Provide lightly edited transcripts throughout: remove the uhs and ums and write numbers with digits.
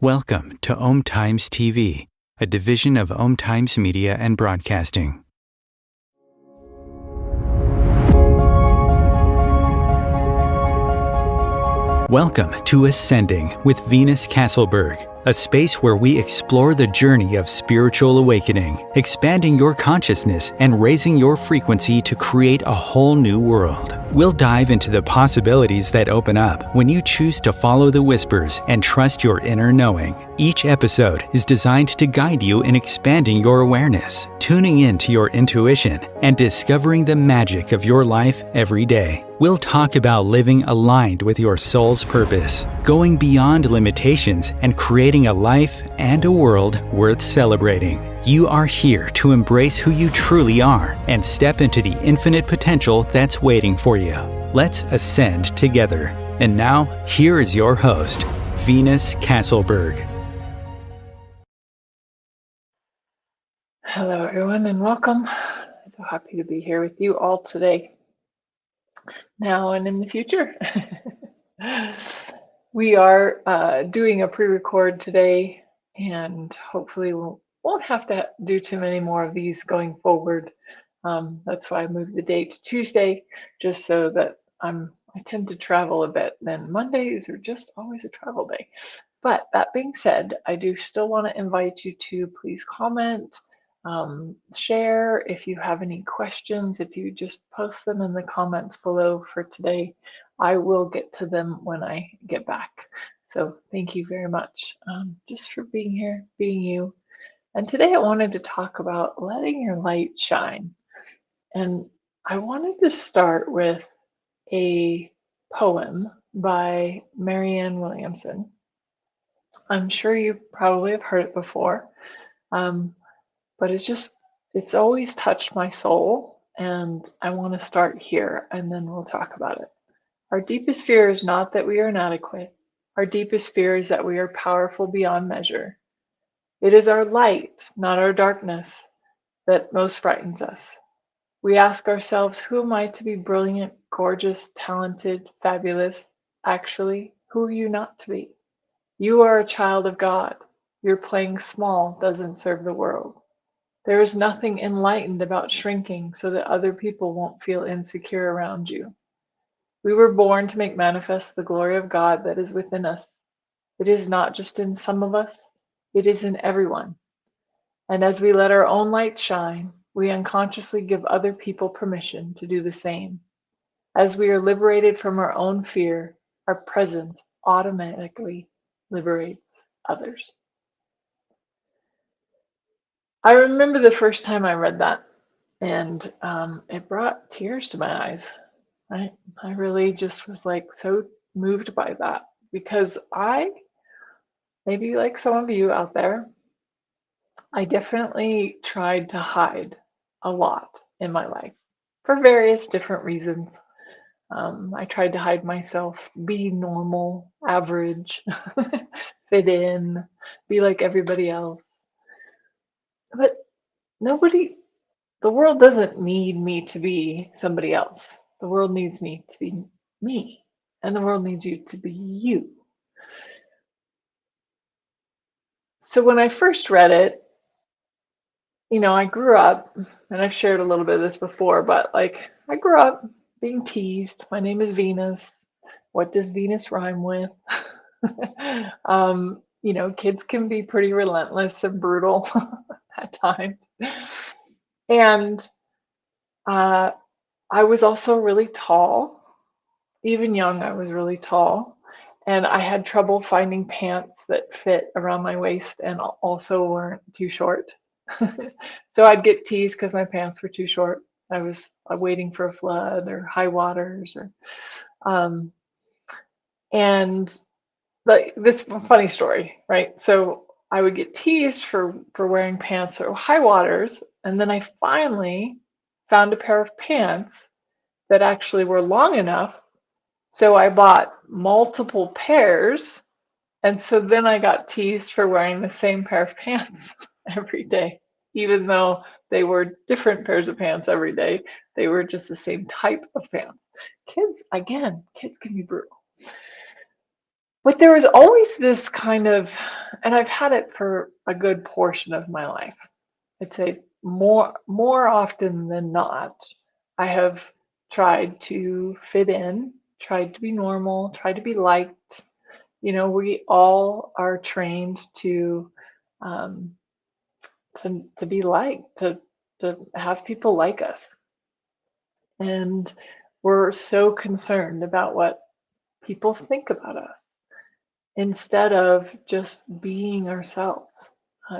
Welcome to Om Times TV, a division of Om Times Media and Broadcasting. Welcome to Ascending with Venus Castleberg, a space where we explore the journey of spiritual awakening, expanding your consciousness and raising your frequency to create a whole new world. We'll dive into the possibilities that open up when you choose to follow the whispers and trust your inner knowing. Each episode is designed to guide you in expanding your awareness, tuning into your intuition, and discovering the magic of your life every day. We'll talk about living aligned with your soul's purpose, going beyond limitations, and creating a life and a world worth celebrating. You are here to embrace who you truly are and step into the infinite potential that's waiting for you. Let's ascend together. And now, here is your host, Venus Castleberg. Hello, everyone, and welcome. I'm so happy to be here with you all today, now and in the future. We are doing a pre-record today, and hopefully we won't have to do too many more of these going forward. That's why I moved the date to Tuesday, just so that I tend to travel a bit. Then Mondays are just always a travel day. But that being said, I do still want to invite you to please comment, share if you have any questions. If you just post them in the comments below for today, I will get to them when I get back. So thank you very much just for being here, being you. And today I wanted to talk about letting your light shine. And I wanted to start with a poem by Marianne Williamson. I'm sure you probably have heard it before. But it's always touched my soul, and I want to start here and then we'll talk about it. Our deepest fear is not that we are inadequate. Our deepest fear is that we are powerful beyond measure. It is our light, not our darkness, that most frightens us. We ask ourselves, who am I to be brilliant, gorgeous, talented, fabulous? Actually, who are you not to be? You are a child of God. Your playing small doesn't serve the world. There is nothing enlightened about shrinking so that other people won't feel insecure around you. We were born to make manifest the glory of God that is within us. It is not just in some of us, it is in everyone. And as we let our own light shine, we unconsciously give other people permission to do the same. As we are liberated from our own fear, our presence automatically liberates others. I remember the first time I read that, and it brought tears to my eyes. I really just was like so moved by that, because maybe like some of you out there, I definitely tried to hide a lot in my life for various different reasons. I tried to hide myself, be normal, average, fit in, be like everybody else. But the world doesn't need me to be somebody else. The world needs me to be me. And the world needs you to be you. So when I first read it, I grew up, and I've shared a little bit of this before, but I grew up being teased. My name is Venus. What does Venus rhyme with? Kids can be pretty relentless and brutal at times. And I was also really tall. Even young, I was really tall. And I had trouble finding pants that fit around my waist and also weren't too short. So I'd get teased because my pants were too short. I was waiting for a flood or high waters, and this funny story, right? So I would get teased for wearing pants or high waters, and then I finally found a pair of pants that actually were long enough. So I bought multiple pairs, and so then I got teased for wearing the same pair of pants every day, even though they were different pairs of pants every day. They were just the same type of pants. Kids can be brutal. But there was always this kind of, and I've had it for a good portion of my life. I'd say more often than not, I have tried to fit in, tried to be normal, tried to be liked. We all are trained um, to be liked, to have people like us, and we're so concerned about what people think about us instead of just being ourselves.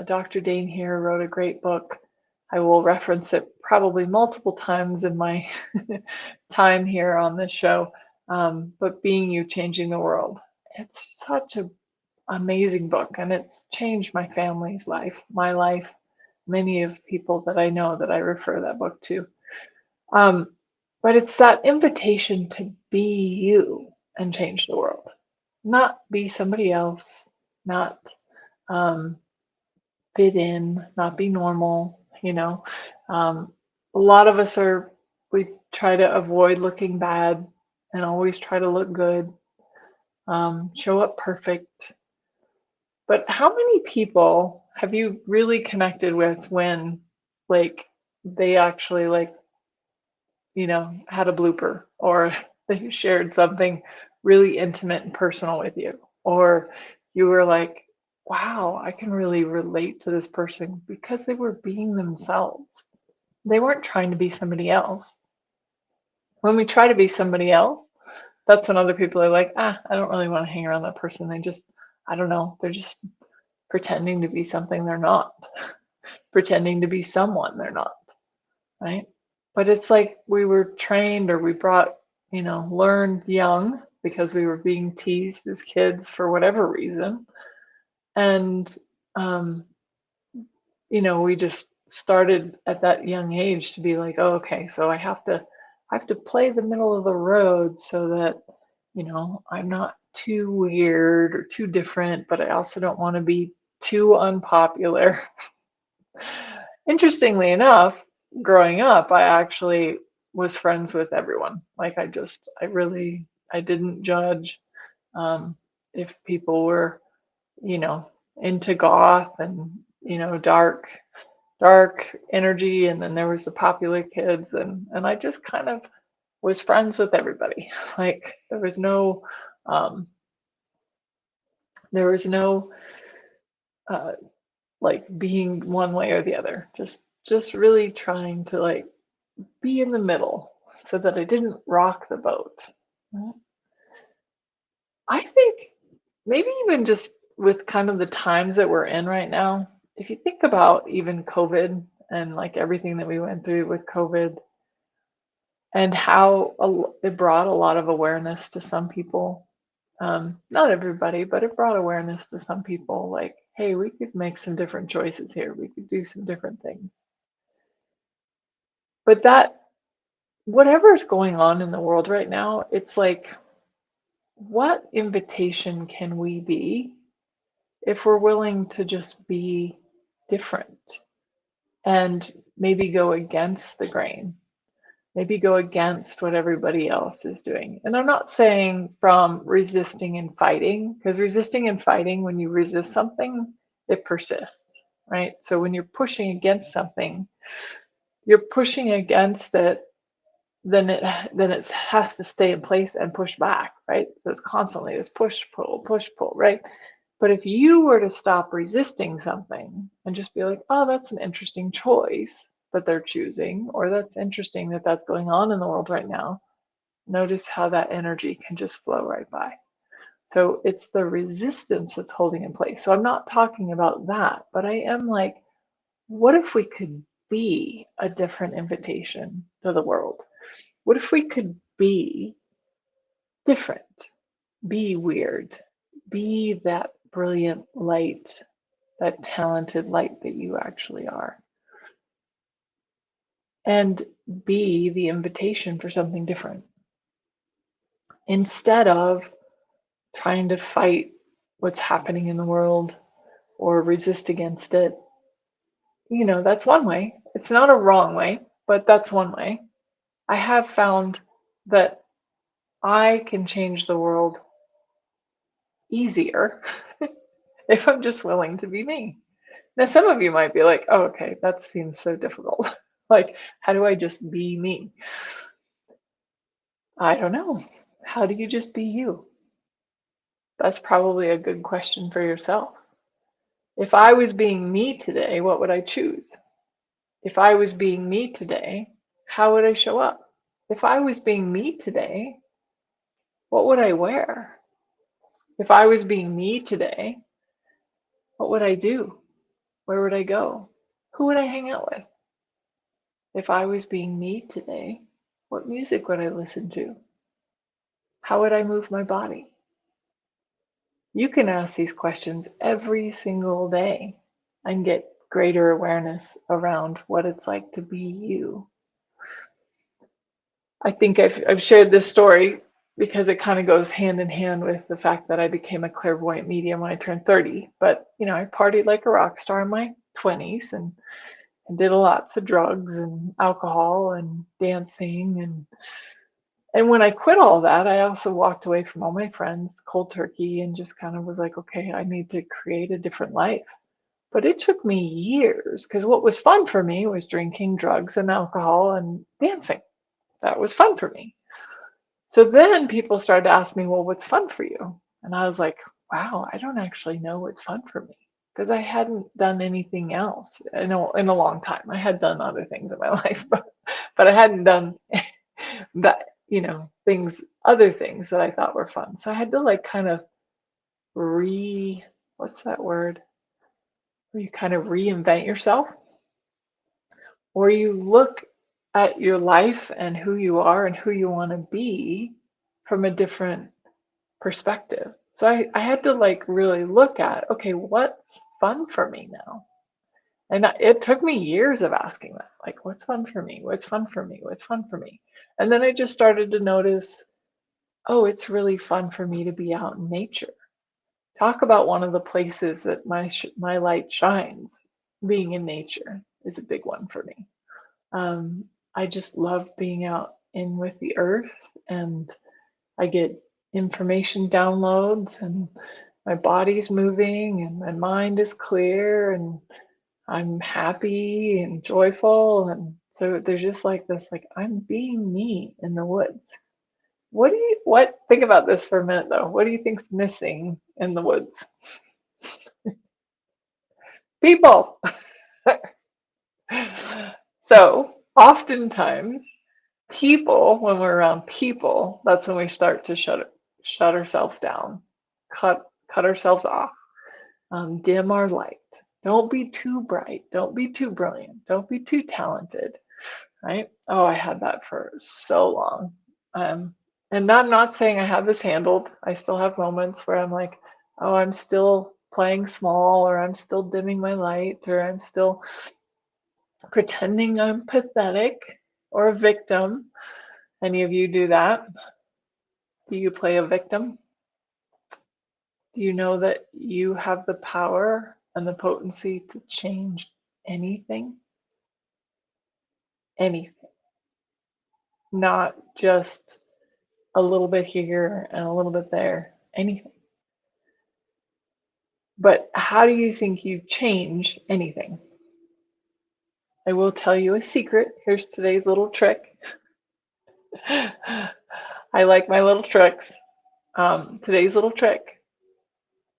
Dr. Dane here wrote a great book. I will reference it probably multiple times in my time here on this show. But Being You, Changing the World. It's such an amazing book, and it's changed my family's life, my life, many of people that I know that I refer that book to. Um, but it's that invitation to be you and change the world, not be somebody else, not um, fit in, not be normal. A lot of us we try to avoid looking bad and always try to look good, show up perfect. But how many people have you really connected with when, like, they actually, like, had a blooper, or they shared something really intimate and personal with you, or you were like, wow, I can really relate to this person because they were being themselves. They weren't trying to be somebody else. When we try to be somebody else, that's when other people are like, I don't really want to hang around that person. I don't know, they're just pretending to be something they're not, pretending to be someone they're not, right? But it's like we were trained, or we learned young because we were being teased as kids for whatever reason. And, we just started at that young age to be like, oh, okay, so I have to play the middle of the road so that, I'm not too weird or too different, but I also don't want to be too unpopular. Interestingly enough, growing up, I actually was friends with everyone. Like, I didn't judge um, if people were, you know, into goth and, dark energy, and then there was the popular kids, and I just kind of was friends with everybody. Like, um, there was no uh, like being one way or the other. Just really trying to, like, be in the middle so that I didn't rock the boat. I think maybe even just with kind of the times that we're in right now, if you think about even COVID and, like, everything that we went through with COVID, and how it brought a lot of awareness to some people. Not everybody, but it brought awareness to some people, like, hey, we could make some different choices here. We could do some different things. But whatever's going on in the world right now, it's like, what invitation can we be if we're willing to just be different and maybe go against the grain, maybe go against what everybody else is doing? And I'm not saying from resisting and fighting, because resisting and fighting, when you resist something, it persists, right? So when you're pushing against something, you're pushing against it, then it has to stay in place and push back, right? So it's constantly this push pull, right? But if you were to stop resisting something and just be like, oh, that's an interesting choice that they're choosing, or that's interesting that that's going on in the world right now, notice how that energy can just flow right by. So it's the resistance that's holding in place. So I'm not talking about that, but I am like, what if we could be a different invitation to the world? What if we could be different, be weird, be that brilliant light, that talented light that you actually are, and be the invitation for something different instead of trying to fight what's happening in the world or resist against it? That's one way. It's not a wrong way, but that's one way. I have found that I can change the world easier if I'm just willing to be me. Now, some of you might be like, oh, okay, that seems so difficult. Like, how do I just be me? I don't know. How do you just be you? That's probably a good question for yourself. If I was being me today, what would I choose? If I was being me today, how would I show up? If I was being me today, what would I wear? If I was being me today, what would I do? Where would I go? Who would I hang out with? If I was being me today, what music would I listen to? How would I move my body? You can ask these questions every single day and get greater awareness around what it's like to be you. I think I've shared this story because it kind of goes hand in hand with the fact that I became a clairvoyant medium when I turned 30. But, I partied like a rock star in my 20s and did lots of drugs and alcohol and dancing. And when I quit all that, I also walked away from all my friends cold turkey and just kind of was like, okay, I need to create a different life. But it took me years because what was fun for me was drinking drugs and alcohol and dancing. That was fun for me. So then people started to ask me, well, what's fun for you? And I was like, wow, I don't actually know what's fun for me because I hadn't done anything else in a long time. I had done other things in my life, but I hadn't done that, other things that I thought were fun. So I had to like kind of what's that word? Where you kind of reinvent yourself, or you look at your life and who you are and who you want to be from a different perspective. So I had to like really look at, okay, what's fun for me now? And it took me years of asking that, like, what's fun for me? What's fun for me? What's fun for me? And then I just started to notice, oh, it's really fun for me to be out in nature. Talk about one of the places that my light shines. Being in nature is a big one for me. I just love being out in with the earth, and I get information downloads, and my body's moving, and my mind is clear, and I'm happy and joyful. And so there's just like this, like I'm being me in the woods. Think about this for a minute though. What do you think's missing in the woods? People. So oftentimes people, when we're around people, that's when we start to shut ourselves down, cut ourselves off, dim our light. Don't be too bright. Don't be too brilliant. Don't be too talented. Right? Oh, I had that for so long. And I'm not saying I have this handled. I still have moments where I'm like, oh, I'm still playing small, or I'm still dimming my light, or I'm still pretending I'm pathetic or a victim. Any of you do that? Do you play a victim? Do you know that you have the power and the potency to change anything? Anything. Not just a little bit here and a little bit there. Anything. But how do you think you change anything? I will tell you a secret. Here's today's little trick. I like my little tricks. Today's little trick.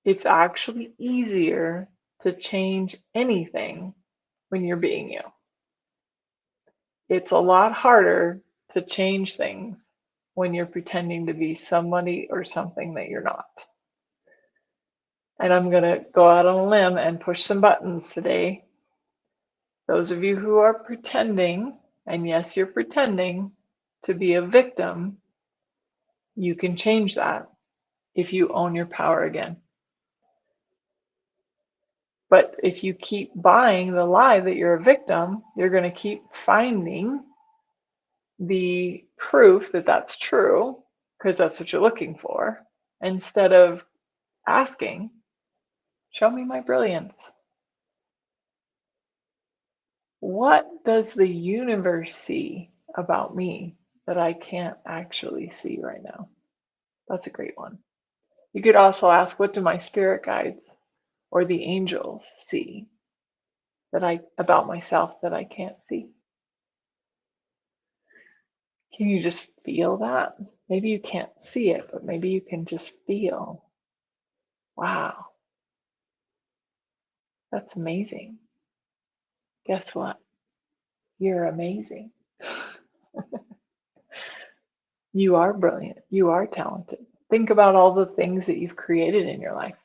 It's actually easier to change anything when you're being you. It's a lot harder to change things when you're pretending to be somebody or something that you're not. And I'm going to go out on a limb and push some buttons today. Those of you who are pretending, and yes, you're pretending to be a victim, you can change that if you own your power again. But if you keep buying the lie that you're a victim, you're going to keep finding the proof that that's true, because that's what you're looking for, instead of asking, show me my brilliance. What does the universe see about me that I can't actually see right now? That's a great one. You could also ask, what do my spirit guides or the angels see about myself that I can't see? Can you just feel that? Maybe you can't see it, but maybe you can just feel, wow, that's amazing. Guess what? You're amazing. You are brilliant. You are talented. Think about all the things that you've created in your life.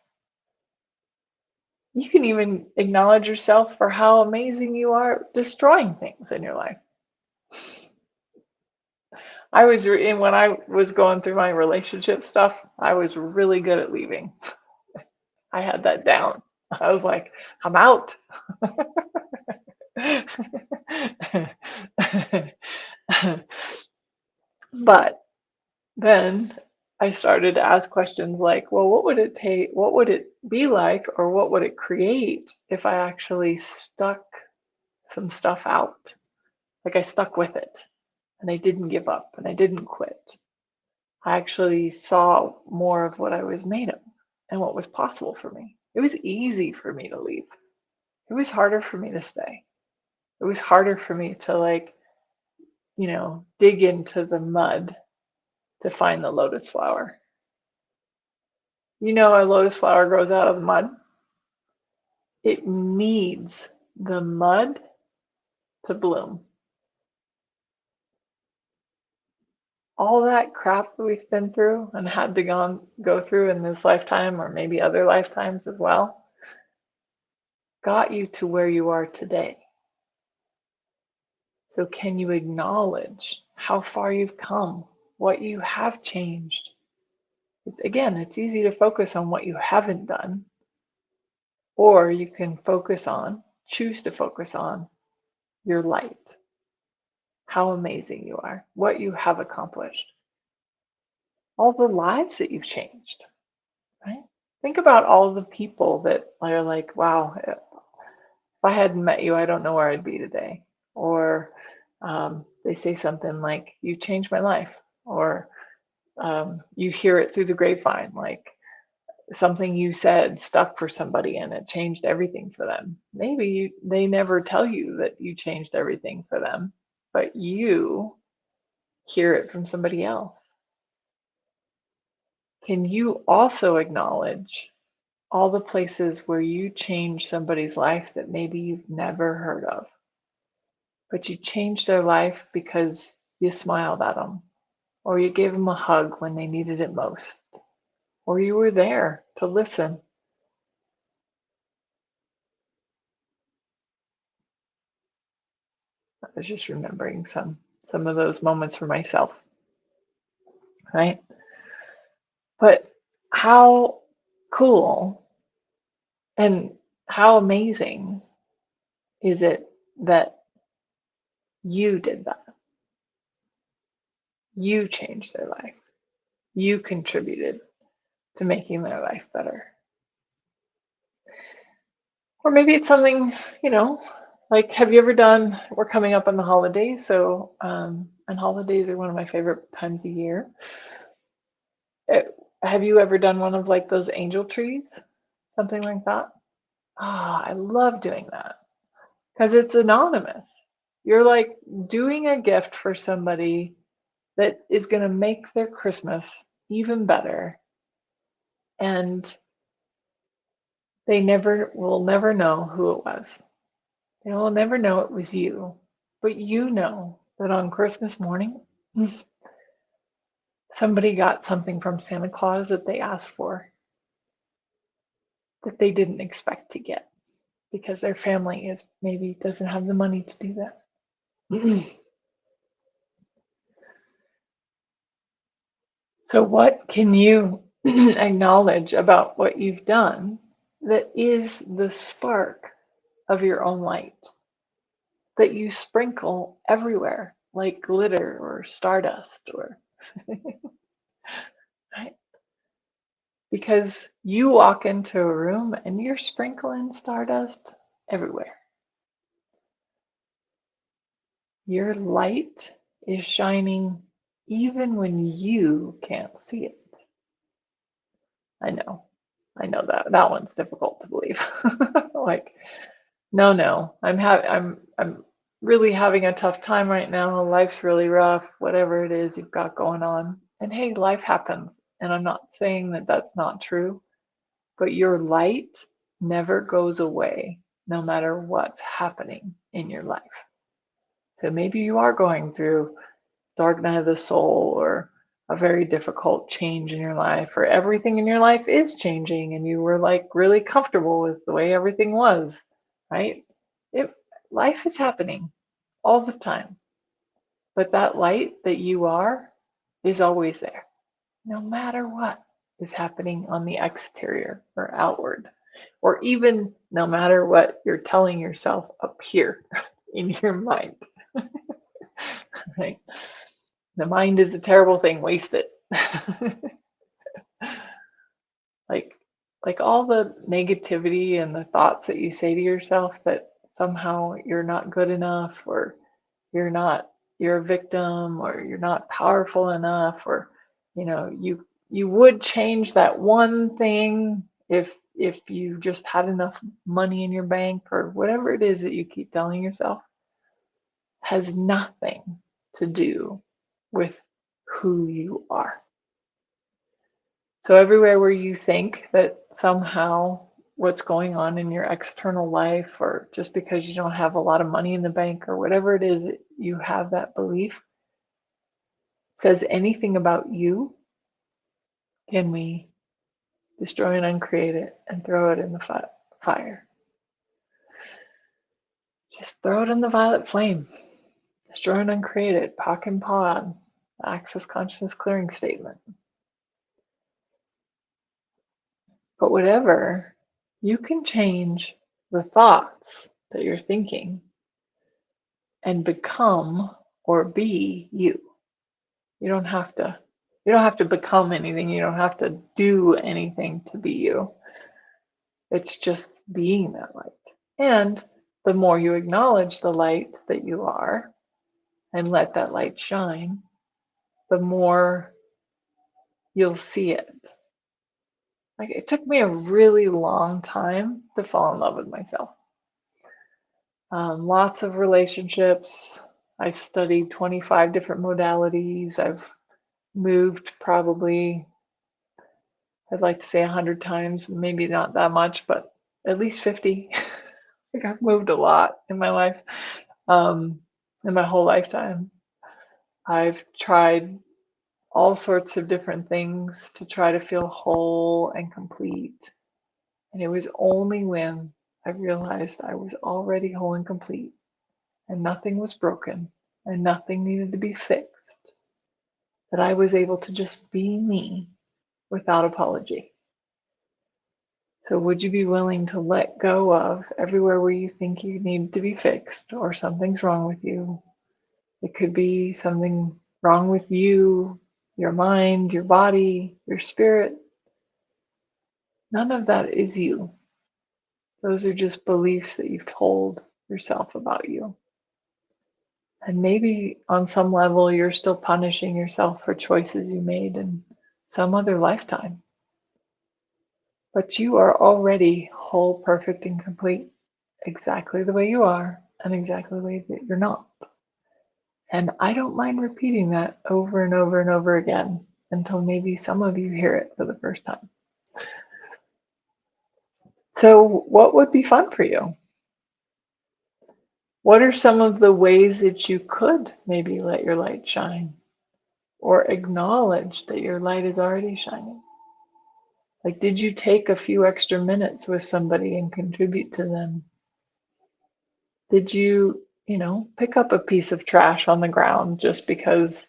You can even acknowledge yourself for how amazing you are destroying things in your life. When I was going through my relationship stuff, I was really good at leaving. I had that down. I was like, I'm out. But then I started to ask questions like, well, what would it take? What would it be like, or what would it create if I actually stuck some stuff out? Like I stuck with it and I didn't give up and I didn't quit. I actually saw more of what I was made of and what was possible for me. It was easy for me to leave. It was harder for me to stay. It was harder for me to dig into the mud to find the lotus flower. You know, a lotus flower grows out of the mud. It needs the mud to bloom. All that crap that we've been through and had to go through in this lifetime, or maybe other lifetimes as well, got you to where you are today. So can you acknowledge how far you've come, what you have changed? Again, it's easy to focus on what you haven't done, or you can choose to focus on your light, how amazing you are, what you have accomplished, all the lives that you've changed, right? Think about all the people that are like, wow, if I hadn't met you, I don't know where I'd be today. Or they say something like, you changed my life. Or you hear it through the grapevine, like something you said stuck for somebody and it changed everything for them. Maybe they never tell you that you changed everything for them, but you hear it from somebody else. Can you also acknowledge all the places where you changed somebody's life that maybe you've never heard of, but you changed their life because you smiled at them, or you gave them a hug when they needed it most, or you were there to listen? I was just remembering some of those moments for myself, right? But how cool and how amazing is it that you did that? You changed their life. You contributed to making their life better. Or maybe it's something, like, have you ever done, we're coming up on the holidays, so, and holidays are one of my favorite times of year. Uh, have you ever done one of like those angel trees? Something like that? Ah, I love doing that because it's anonymous. You're like doing a gift for somebody that is going to make their Christmas even better. And they will never know who it was. They will never know it was you. But you know that on Christmas morning, somebody got something from Santa Claus that they asked for, that they didn't expect to get, because their family maybe doesn't have the money to do that. So what can you acknowledge about what you've done that is the spark of your own light that you sprinkle everywhere like glitter or stardust, or right? Because you walk into a room and you're sprinkling stardust everywhere. Your light is shining even when you can't see it. I know. I know that one's difficult to believe. Like, no, I'm really having a tough time right now. Life's really rough, whatever it is you've got going on. And hey, life happens. And I'm not saying that that's not true, but your light never goes away no matter what's happening in your life. So maybe you are going through dark night of the soul or a very difficult change in your life, or everything in your life is changing and you were like really comfortable with the way everything was, right? It, life is happening all the time, but that light that you are is always there, no matter what is happening on the exterior or outward, or even no matter what you're telling yourself up here in your mind, right? The mind is a terrible thing, waste it. like like all the negativity and the thoughts that you say to yourself that somehow you're not good enough, or you're a victim, or you're not powerful enough, or you would change that one thing if you just had enough money in your bank, or whatever it is that you keep telling yourself, has nothing to do with who you are. So everywhere where you think that somehow what's going on in your external life, or just because you don't have a lot of money in the bank, or whatever it is that you have that belief, says anything about you, can we destroy and uncreate it and throw it in the fire? Just throw it in the violet flame. Destroy and uncreate it. Pock and pod. The Access Consciousness Clearing Statement. But whatever, you can change the thoughts that you're thinking and become or be you. You don't have to become anything. You don't have to do anything to be you. It's just being that light. And the more you acknowledge the light that you are and let that light shine, the more you'll see it. Like, it took me a really long time to fall in love with myself. Lots of relationships. I've studied 25 different modalities. I've moved probably, I'd like to say 100 times, maybe not that much, but at least 50. Like, I've moved a lot in my life, in my whole lifetime. I've tried all sorts of different things to try to feel whole and complete. And it was only when I realized I was already whole and complete, and nothing was broken, and nothing needed to be fixed, that I was able to just be me without apology. So would you be willing to let go of everywhere where you think you need to be fixed, or something's wrong with you? It could be something wrong with you, your mind, your body, your spirit. None of that is you. Those are just beliefs that you've told yourself about you. And maybe on some level, you're still punishing yourself for choices you made in some other lifetime. But you are already whole, perfect, and complete, exactly the way you are and exactly the way that you're not. And I don't mind repeating that over and over and over again until maybe some of you hear it for the first time. So, what would be fun for you? What are some of the ways that you could maybe let your light shine, or acknowledge that your light is already shining? Like, did you take a few extra minutes with somebody and contribute to them? Did you, pick up a piece of trash on the ground just because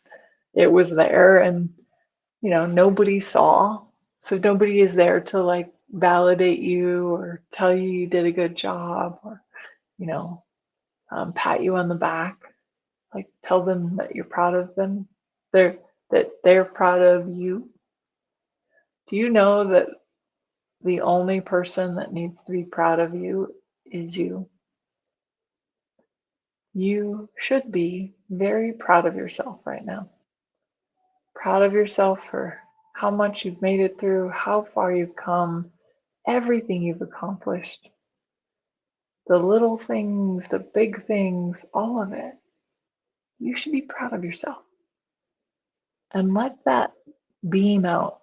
it was there and, nobody saw? So nobody is there to like validate you or tell you you did a good job, or, pat you on the back, like tell them that you're proud of them, that they're proud of you. Do you know that the only person that needs to be proud of you is you? You should be very proud of yourself right now. Proud of yourself for how much you've made it through, how far you've come, everything you've accomplished, the little things, the big things, all of it. You should be proud of yourself and let that beam out.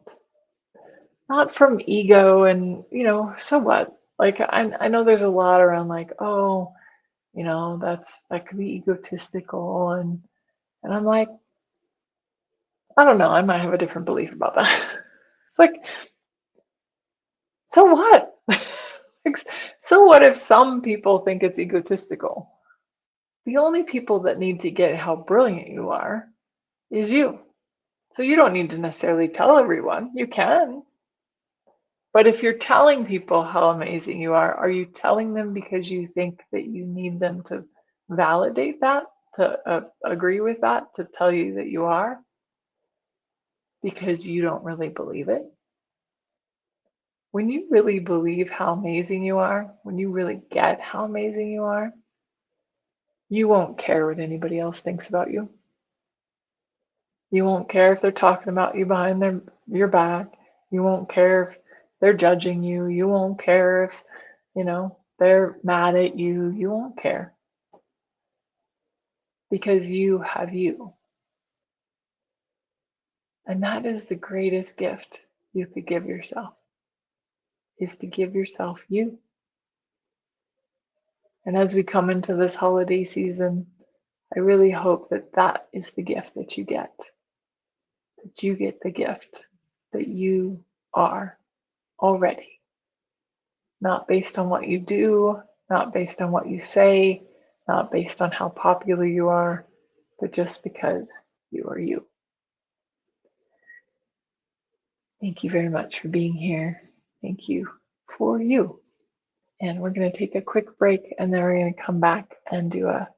Not from ego and, so what? Like I know there's a lot around like, oh, that could be egotistical and I'm like, I don't know, I might have a different belief about that. It's like, so what? Like, so what if some people think it's egotistical? The only people that need to get how brilliant you are is you. So you don't need to necessarily tell everyone. You can. But if you're telling people how amazing you are you telling them because you think that you need them to validate that, to agree with that, to tell you that you are, because you don't really believe it? When you really believe how amazing you are, when you really get how amazing you won't care what anybody else thinks about you. You won't care if they're talking about you behind your back. You won't care if they're judging you. You won't care if, they're mad at you. You won't care because you have you. And that is the greatest gift you could give yourself, is to give yourself you. And as we come into this holiday season, I really hope that that is the gift that you get the gift that you are already. Not based on what you do, not based on what you say, not based on how popular you are, but just because you are you. Thank you very much for being here. Thank you for you. And we're going to take a quick break and then we're going to come back and do a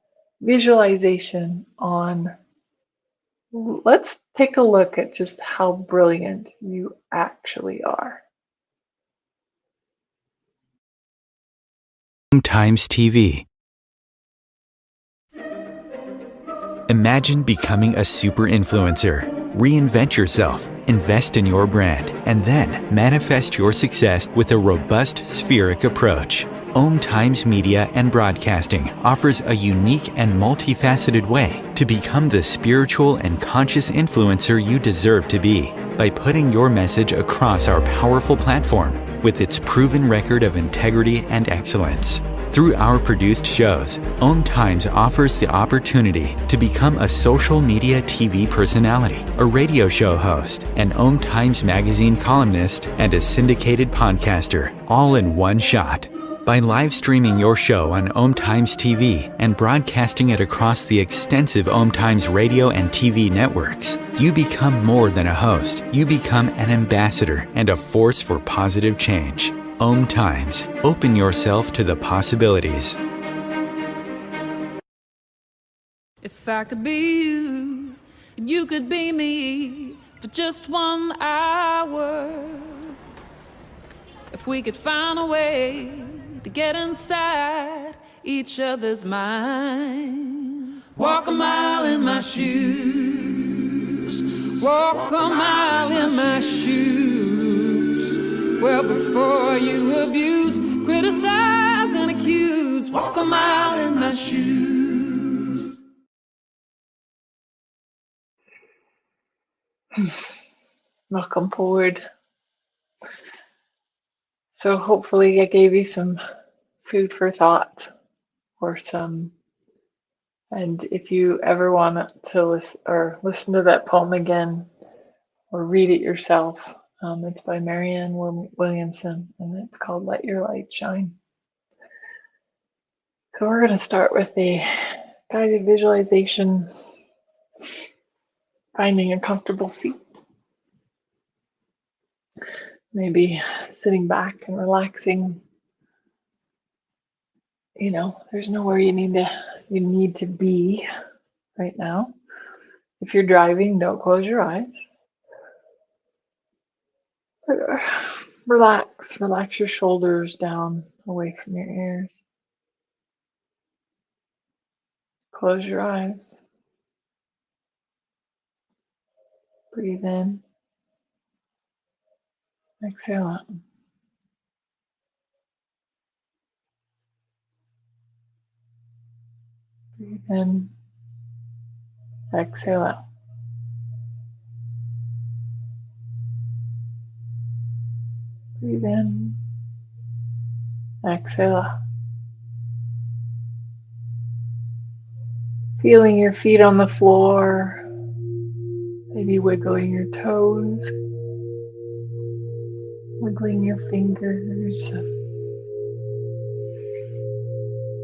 visualization on. Let's take a look at just how brilliant you actually are. Times TV. Imagine becoming a super influencer. Reinvent yourself, invest in your brand, and then manifest your success with a robust spheric approach. Times Media and Broadcasting offers a unique and multifaceted way to become the spiritual and conscious influencer you deserve to be by putting your message across our powerful platform with its proven record of integrity and excellence. Through our produced shows, Times offers the opportunity to become a social media TV personality, a radio show host, an Times magazine columnist, and a syndicated podcaster, all in one shot. By live streaming your show on Times TV and broadcasting it across the extensive Times radio and TV networks, you become more than a host. You become an ambassador and a force for positive change. Times. Open yourself to the possibilities. If I could be you, and you could be me for just 1 hour. If we could find a way to get inside each other's minds. Walk a mile in my shoes. Walk a mile in my shoes. Well, before you abuse, criticize and accuse, walk a mile in my shoes. Welcome forward. So hopefully I gave you some food for thought and if you ever want to listen to that poem again or read it yourself, it's by Marianne Williamson and it's called Let Your Light Shine. So we're going to start with a guided visualization, finding a comfortable seat. Maybe sitting back and relaxing. There's nowhere you need to be right now. If you're driving, don't close your eyes. Relax your shoulders down away from your ears. Close your eyes. Breathe in. Exhale out. Breathe in. Exhale out. Breathe in. Exhale out. Feeling your feet on the floor, maybe wiggling your toes, wiggling your fingers,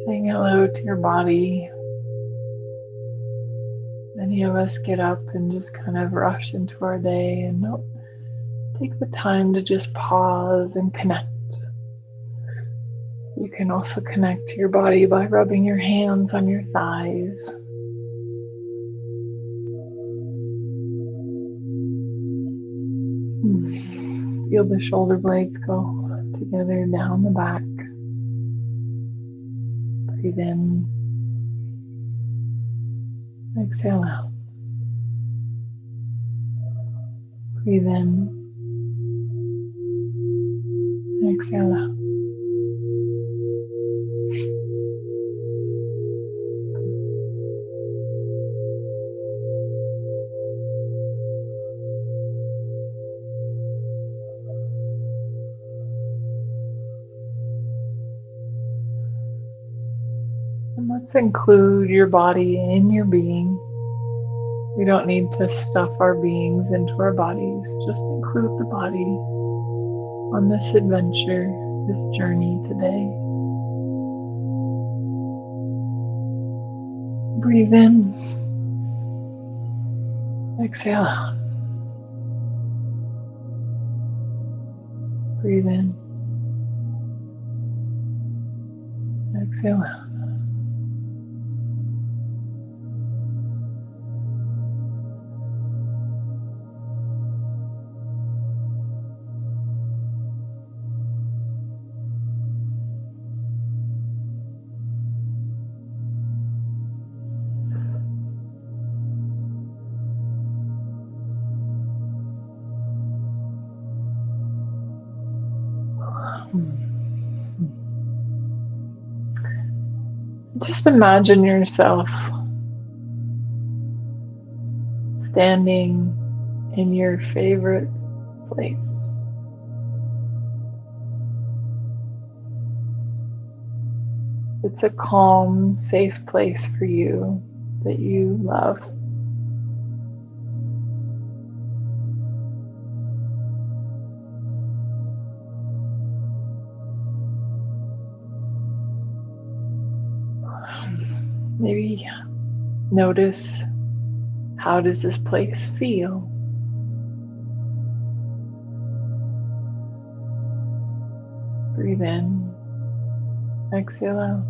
saying hello to your body. Many of us get up and just kind of rush into our day and don't take the time to just pause and connect. You can also connect to your body by rubbing your hands on your thighs. Feel the shoulder blades go together down the back. Breathe in. Exhale out. Breathe in. Exhale out. And let's include your body in your being. We don't need to stuff our beings into our bodies. Just include the body on this adventure, this journey today. Breathe in. Exhale out. Breathe in. Exhale out. Just imagine yourself standing in your favorite place. It's a calm, safe place for you that you love. Maybe notice, how does this place feel? Breathe in, exhale out.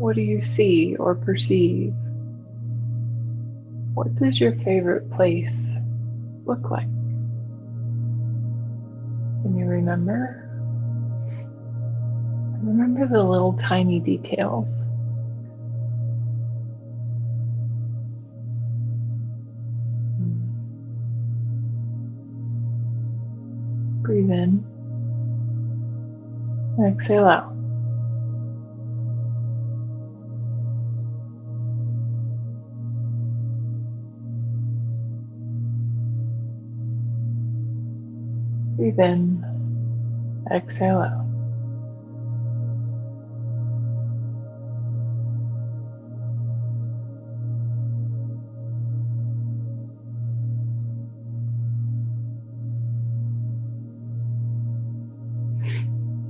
What do you see or perceive? What does your favorite place look like? Can you remember? Remember the little tiny details. Breathe in. Exhale out. Breathe in, exhale out.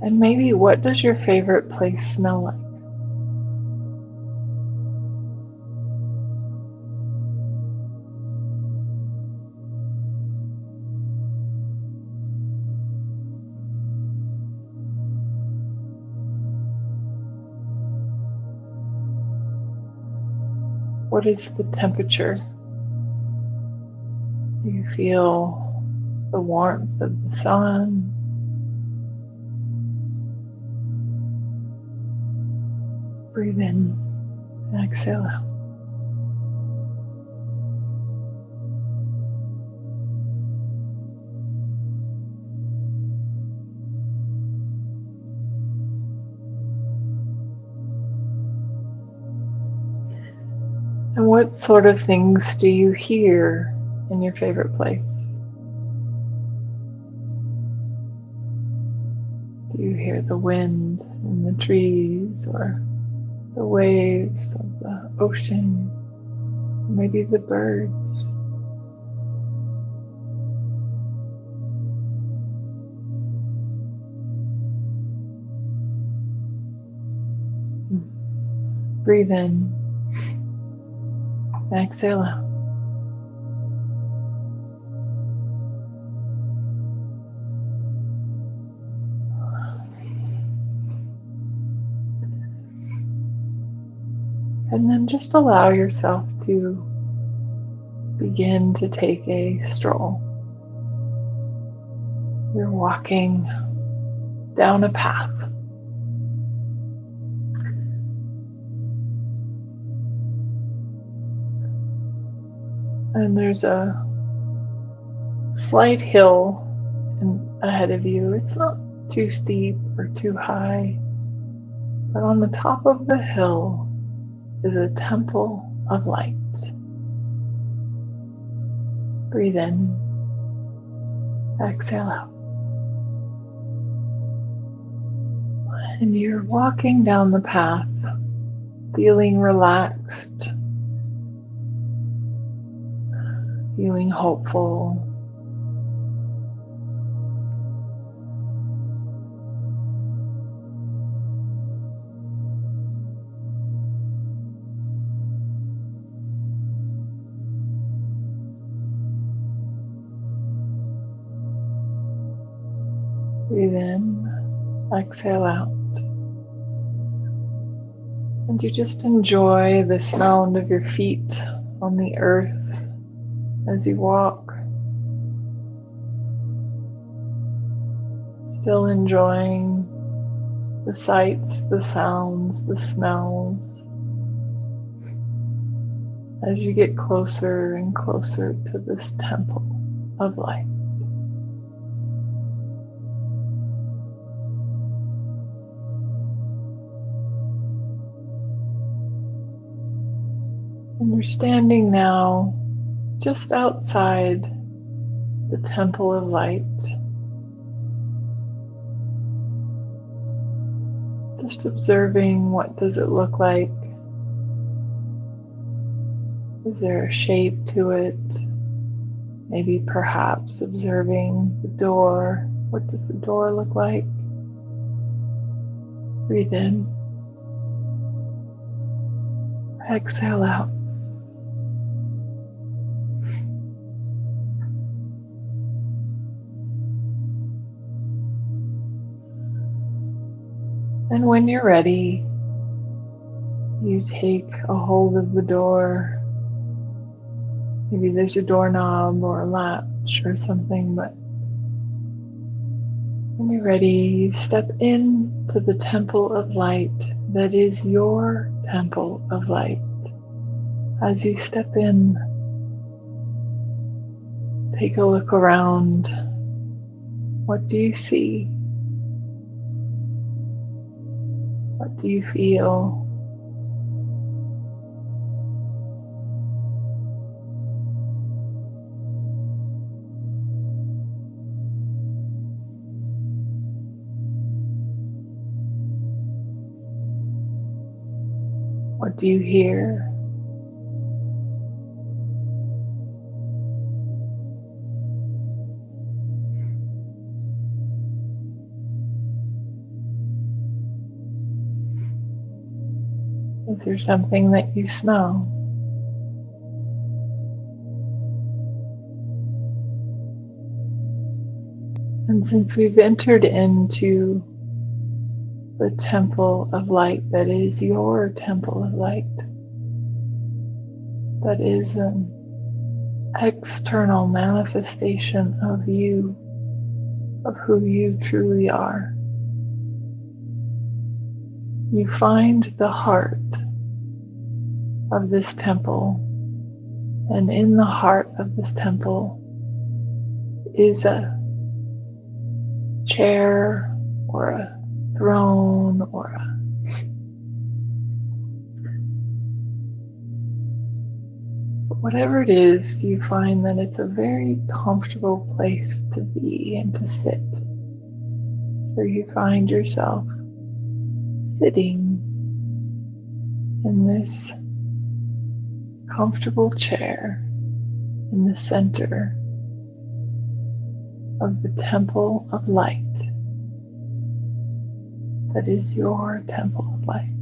And maybe, what does your favorite place smell like? What is the temperature? Do you feel the warmth of the sun. Breathe in and exhale out. And what sort of things do you hear in your favorite place? Do you hear the wind in the trees, or the waves of the ocean, maybe the birds? Breathe in, exhale out. And then just allow yourself to begin to take a stroll. You're walking down a path. And there's a slight hill ahead of you. It's not too steep or too high, but on the top of the hill is a temple of light. Breathe in, exhale out. And you're walking down the path, feeling relaxed, feeling hopeful. Breathe in, exhale out. And you just enjoy the sound of your feet on the earth as you walk. Still enjoying the sights, the sounds, the smells as you get closer and closer to this temple of light. And you're standing now just outside the temple of light. Just observing, what does it look like? Is there a shape to it? Maybe perhaps observing the door. What does the door look like? Breathe in. Exhale out. And when you're ready, you take a hold of the door. Maybe there's a doorknob or a latch or something, but when you're ready, you step into the temple of light that is your temple of light. As you step in, take a look around. What do you see? What do you feel? What do you hear? Is there something that you smell? And since we've entered into the temple of light that is your temple of light, that is external manifestation of you, of who you truly are. You find the heart of this temple, and in the heart of this temple is a chair or a throne or whatever it is. You find that it's a very comfortable place to be and to sit. So you find yourself sitting in this comfortable chair in the center of the temple of light that is your temple of light.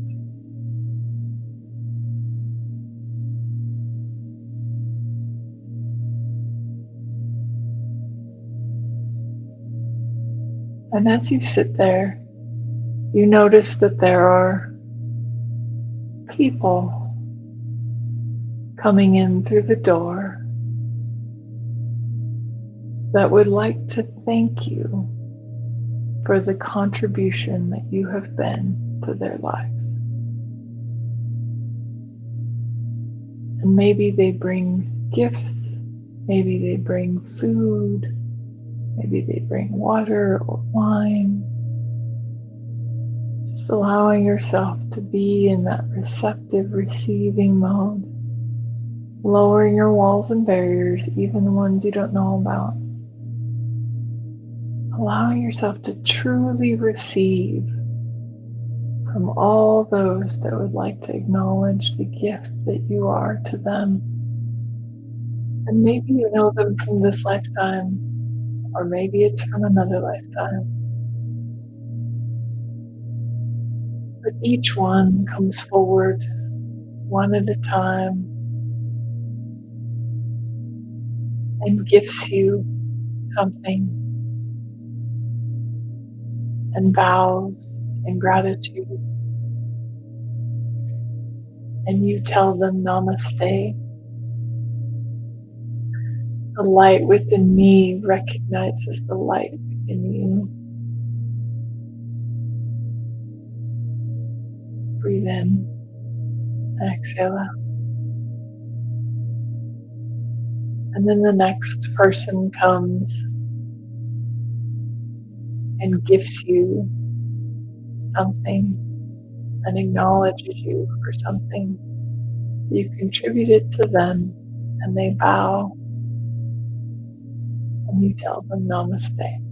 And as you sit there, you notice that there are people coming in through the door that would like to thank you for the contribution that you have been to their lives. And maybe they bring gifts, maybe they bring food, maybe they bring water or wine. Just allowing yourself to be in that receptive, receiving mode. Lowering your walls and barriers, even the ones you don't know about. Allowing yourself to truly receive from all those that would like to acknowledge the gift that you are to them. And maybe you know them from this lifetime, or maybe it's from another lifetime. But each one comes forward one at a time and gifts you something and bows in gratitude. And you tell them namaste. The light within me recognizes the light within you. Breathe in, exhale out. And then the next person comes and gifts you something and acknowledges you for something. You contributed to them and they bow and you tell them namaste.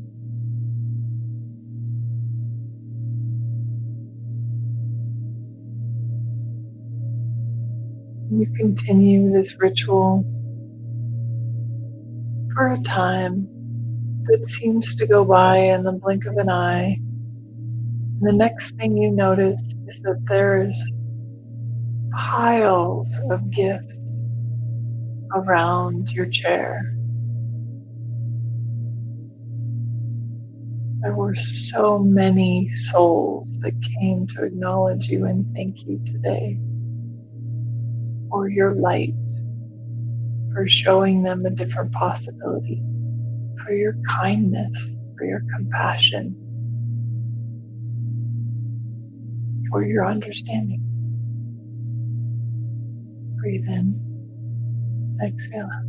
You continue this ritual for a time that seems to go by in the blink of an eye. And the next thing you notice is that there's piles of gifts around your chair. There were so many souls that came to acknowledge you and thank you today for your light, for showing them a different possibility, for your kindness, for your compassion, for your understanding. Breathe in, exhale out.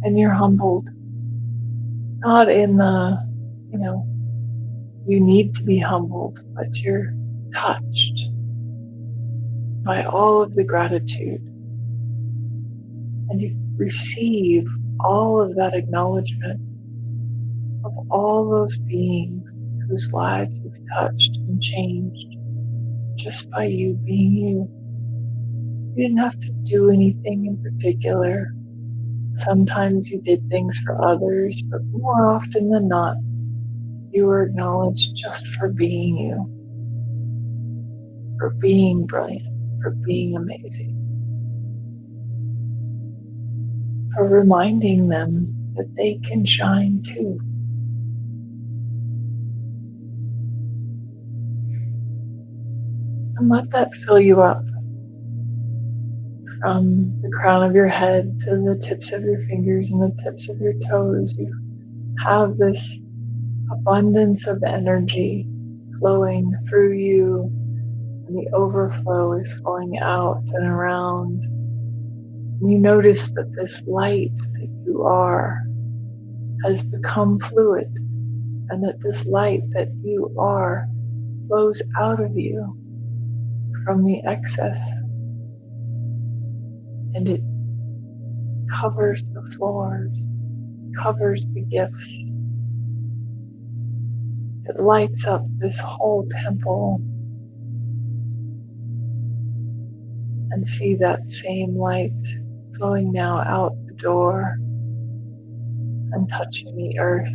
And you're humbled, not in the, you need to be humbled, but you're touched by all of the gratitude. And you receive all of that acknowledgement of all those beings whose lives you've touched and changed just by you being you. You didn't have to do anything in particular. Sometimes you did things for others, but more often than not, you were acknowledged just for being you, for being brilliant, for being amazing, for reminding them that they can shine too. And let that fill you up from the crown of your head to the tips of your fingers and the tips of your toes. You have this abundance of energy flowing through you, and the overflow is flowing out and around. And you notice that this light that you are has become fluid, and that this light that you are flows out of you from the excess, and it covers the floors, covers the gifts. It lights up this whole temple. And see that same light flowing now out the door and touching the earth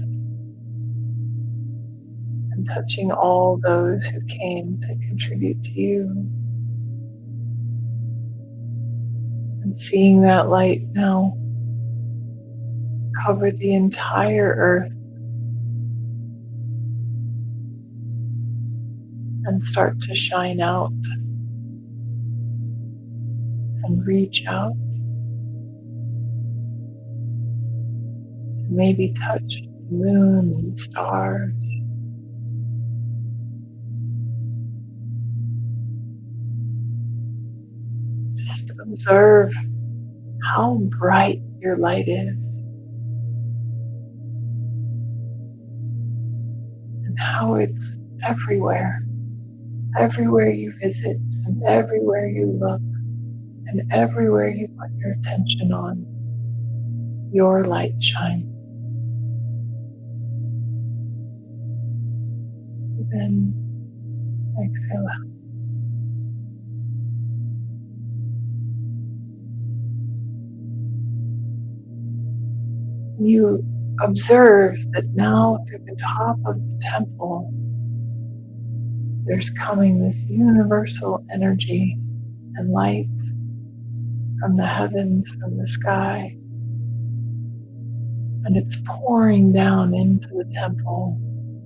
and touching all those who came to contribute to you. And seeing that light now cover the entire earth and start to shine out and reach out to maybe touch the moon and stars. Just observe how bright your light is and how it's everywhere. Everywhere you visit and everywhere you look and everywhere you put your attention on, your light shines. Then exhale out. You observe that now through the top of the temple, there's coming this universal energy and light from the heavens, from the sky. And it's pouring down into the temple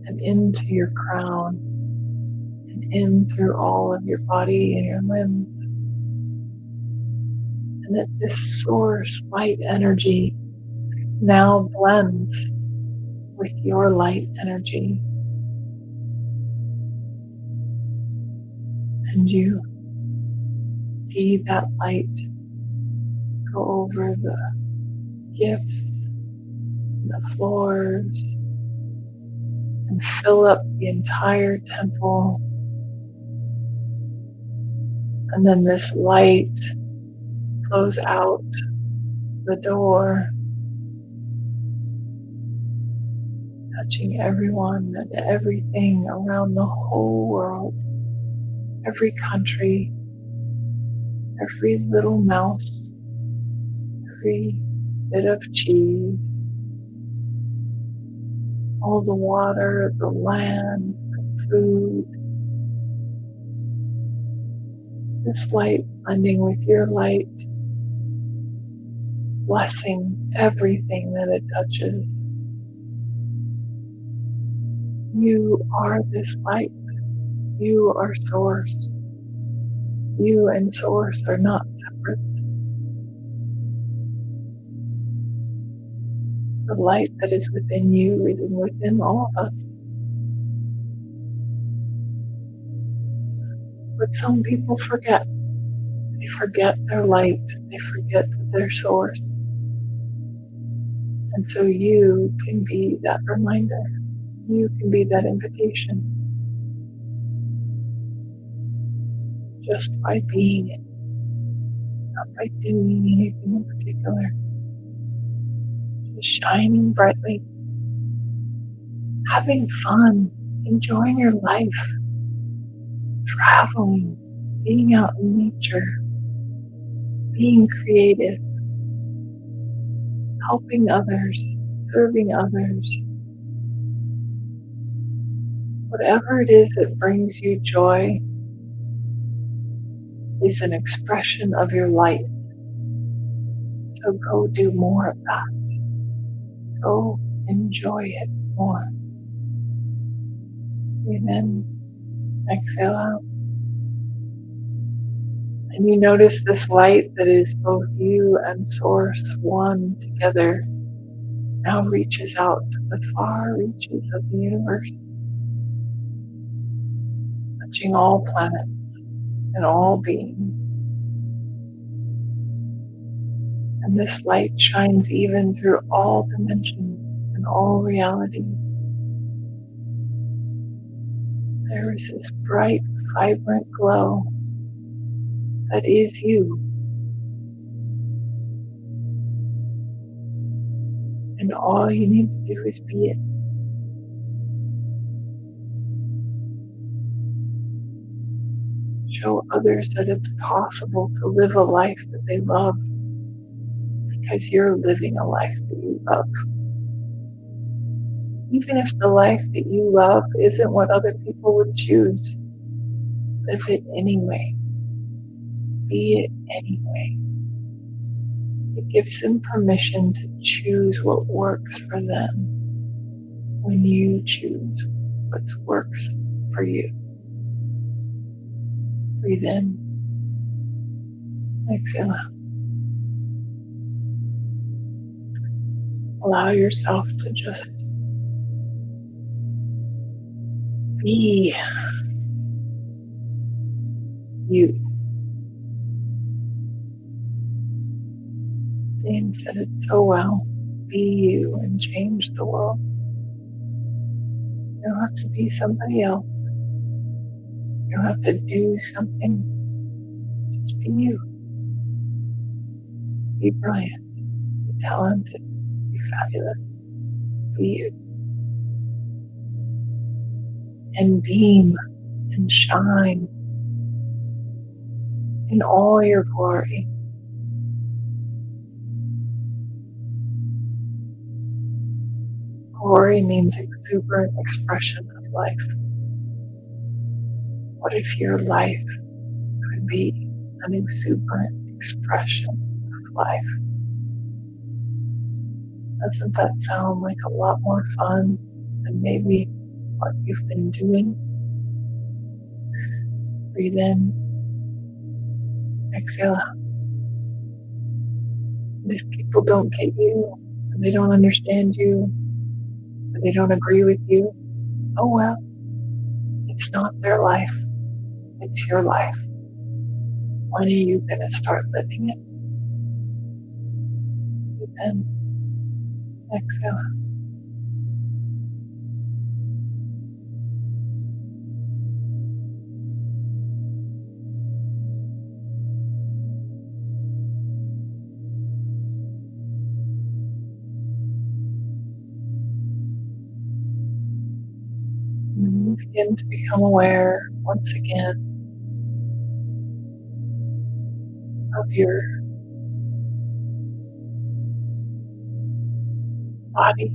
and into your crown and in through all of your body and your limbs. And that this source light energy now blends with your light energy. And you see that light go over the gifts, the floors, and fill up the entire temple. And then this light flows out the door, touching everyone and everything around the whole world, every country, every little mouse, every bit of cheese, all the water, the land, the food. This light blending with your light, blessing everything that it touches. You are this light. You are source. You and source are not separate. The light that is within you is within all of us. But some people forget. They forget their light. They forget their source. And so you can be that reminder. You can be that invitation. Just by being it. Not by doing anything in particular. Just shining brightly. Having fun. Enjoying your life. Traveling. Being out in nature. Being creative. Helping others. Serving others. Whatever it is that brings you joy is an expression of your light. So go do more of that. Go enjoy it more. Breathe in, exhale out. And you notice this light that is both you and Source one together now reaches out to the far reaches of the universe, touching all planets and all beings. And this light shines even through all dimensions and all reality. There is this bright, vibrant glow that is you. And all you need to do is be it. Show others that it's possible to live a life that they love because you're living a life that you love. Even if the life that you love isn't what other people would choose, live it anyway. Be it anyway. It gives them permission to choose what works for them when you choose what works for you. Breathe in. Exhale out. Allow yourself to just be you. Jane said it so well. Be you and change the world. You don't have to be somebody else. You don't have to do something. Just be you. Be brilliant. Be talented. Be fabulous. Be you. And beam and shine in all your glory. Glory means exuberant expression of life. What if your life could be an exuberant expression of life? Doesn't that sound like a lot more fun than maybe what you've been doing? Breathe in, exhale out. And if people don't get you, and they don't understand you, or they don't agree with you, oh well, it's not their life, it's your life. When are you going to start living it? Breathe in, exhale out. And begin to become aware once again of your body,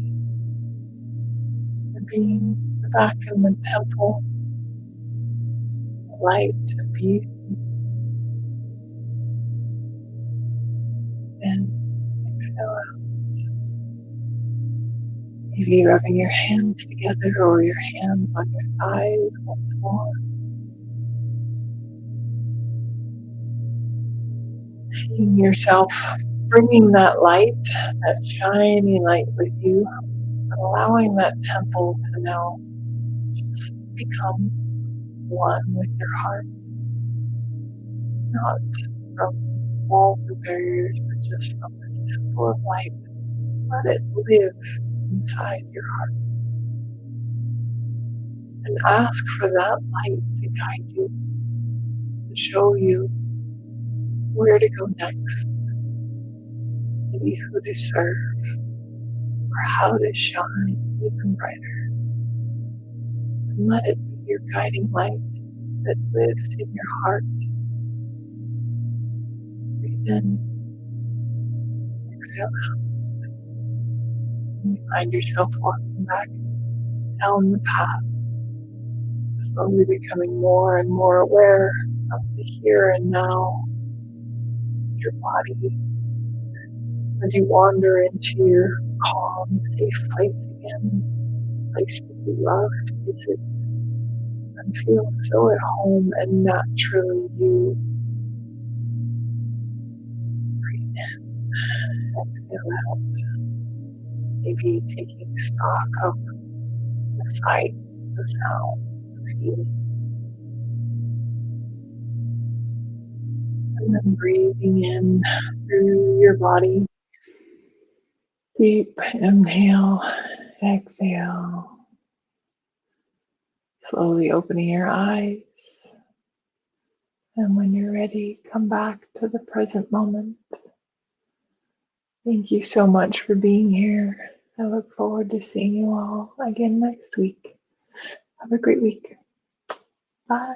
your being, the back of the temple, the light of beauty, and exhale out. Maybe rubbing your hands together or your hands on your thighs once more. Seeing yourself bringing that light, that shiny light with you, and allowing that temple to now just become one with your heart. Not from walls or barriers, but just from this temple of light. Let it live inside your heart. And ask for that light to guide you, to show you where to go next, maybe who to serve, or how to shine even brighter. And let it be your guiding light that lives in your heart. Breathe in, exhale out. And you find yourself walking back down the path, slowly becoming more and more aware of the here and now, your body, as you wander into your calm, safe place again, place that you love to visit and feel so at home and naturally you. Feel out. Maybe taking stock of the sight, the sound, the feeling. And then breathing in through your body. Deep inhale, exhale. Slowly opening your eyes. And when you're ready, come back to the present moment. Thank you so much for being here. I look forward to seeing you all again next week. Have a great week. Bye.